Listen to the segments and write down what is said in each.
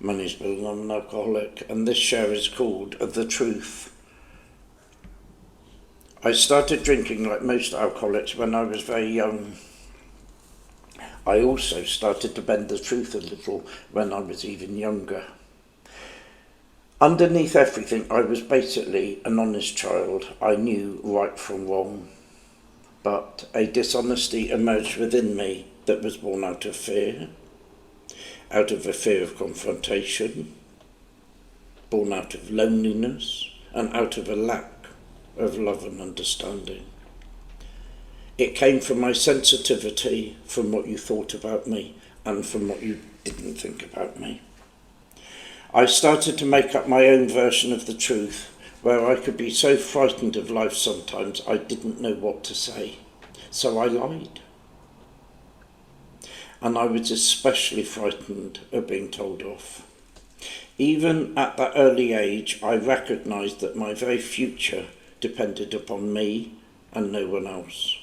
My name's Bill and I'm an alcoholic, and this show is called The Truth. I started drinking like most alcoholics when I was very young. I also started to bend the truth a little when I was even younger. Underneath everything, I was basically an honest child. I knew right from wrong. But a dishonesty emerged within me that was born out of fear, out of a fear of confrontation, born out of loneliness, and out of a lack of love and understanding. It came from my sensitivity, from what you thought about me, and from what you didn't think about me. I started to make up my own version of the truth, where I could be so frightened of life sometimes I didn't know what to say. So I lied. And I was especially frightened of being told off. Even at that early age, I recognised that my very future depended upon me and no one else.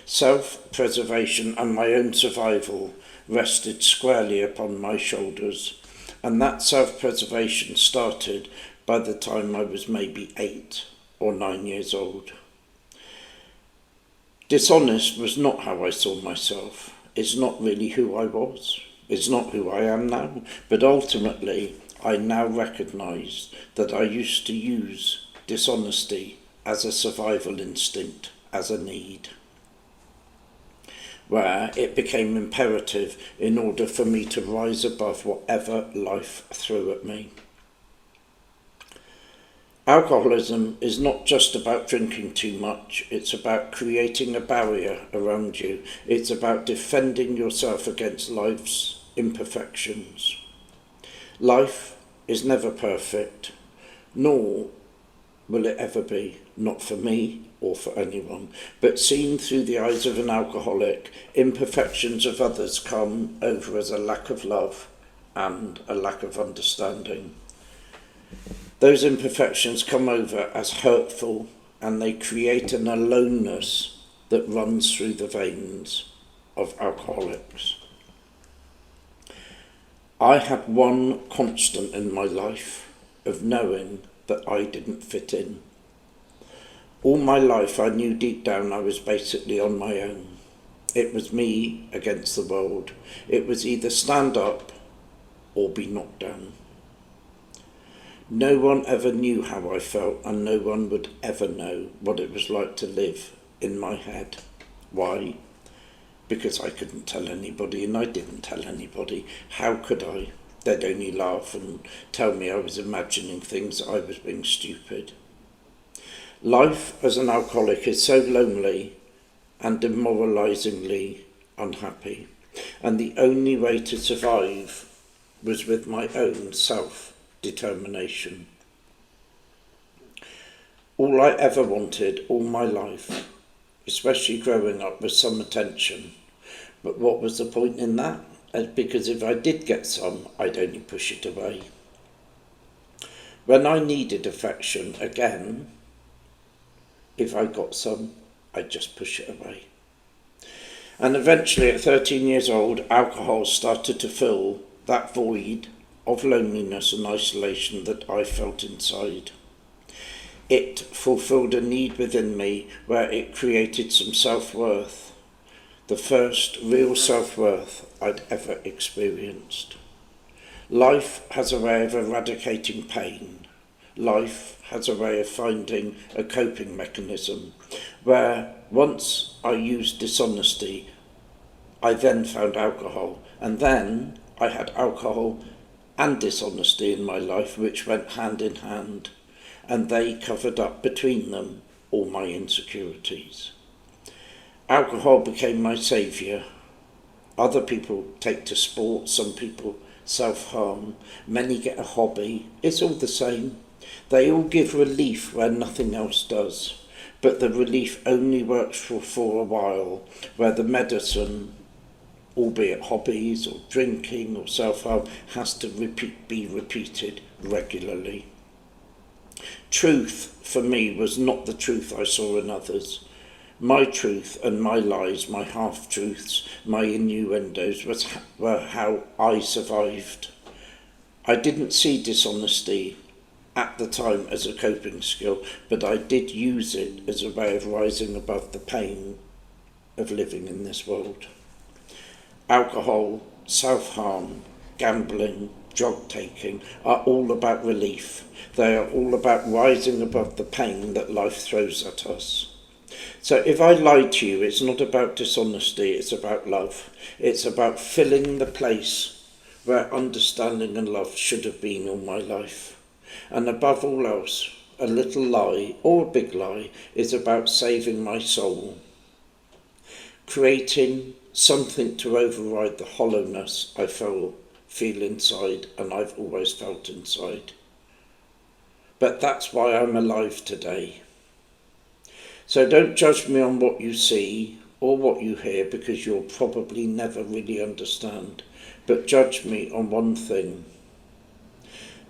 Self-preservation and my own survival rested squarely upon my shoulders, and that self-preservation started by the time I was maybe 8 or 9 years old. Dishonest was not how I saw myself. It's not really who I was. It's not who I am now. But ultimately, I now recognise that I used to use dishonesty as a survival instinct, as a need, where it became imperative in order for me to rise above whatever life threw at me. Alcoholism is not just about drinking too much, it's about creating a barrier around you. It's about defending yourself against life's imperfections. Life is never perfect, nor will it ever be, not for me or for anyone. But seen through the eyes of an alcoholic, imperfections of others come over as a lack of love and a lack of understanding. Those imperfections come over as hurtful, and they create an aloneness that runs through the veins of alcoholics. I had one constant in my life of knowing that I didn't fit in. All my life I knew deep down I was basically on my own. It was me against the world. It was either stand up or be knocked down. No one ever knew how I felt, and no one would ever know what it was like to live in my head. Why? Because I couldn't tell anybody, and I didn't tell anybody. How could I? They'd only laugh and tell me I was imagining things, I was being stupid. Life as an alcoholic is so lonely and demoralisingly unhappy, and the only way to survive was with my own self-determination. All I ever wanted all my life, especially growing up, was some attention. But what was the point in that? Because if I did get some, I'd only push it away. When I needed affection again, if I got some, I'd just push it away. And eventually at 13 years old, alcohol started to fill that void of loneliness and isolation that I felt inside. It fulfilled a need within me where it created some self-worth, the first real self-worth I'd ever experienced. Life has a way of eradicating pain. Life has a way of finding a coping mechanism where once I used dishonesty, I then found alcohol, and then I had alcohol and dishonesty in my life, which went hand in hand, and they covered up between them all my insecurities. Alcohol became my saviour. Other people take to sport, some people self-harm, many get a hobby. It's all the same. They all give relief where nothing else does, but the relief only works for a while, where the medicine, albeit hobbies or drinking or self-harm, has to be repeated regularly. Truth, for me, was not the truth I saw in others. My truth and my lies, my half-truths, my innuendos were how I survived. I didn't see dishonesty at the time as a coping skill, but I did use it as a way of rising above the pain of living in this world. Alcohol, self-harm, gambling, drug taking are all about relief. They are all about rising above the pain that life throws at us. So if I lie to you, it's not about dishonesty, it's about love. It's about filling the place where understanding and love should have been all my life. And above all else, a little lie or a big lie is about saving my soul, creating something to override the hollowness I feel inside, and I've always felt inside. But that's why I'm alive today. So don't judge me on what you see or what you hear, because you'll probably never really understand. But judge me on one thing,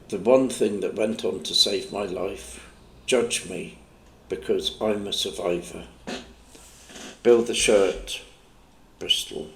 the one thing that went on to save my life. Judge me because I'm a survivor. Bill the Shirt, Bristol.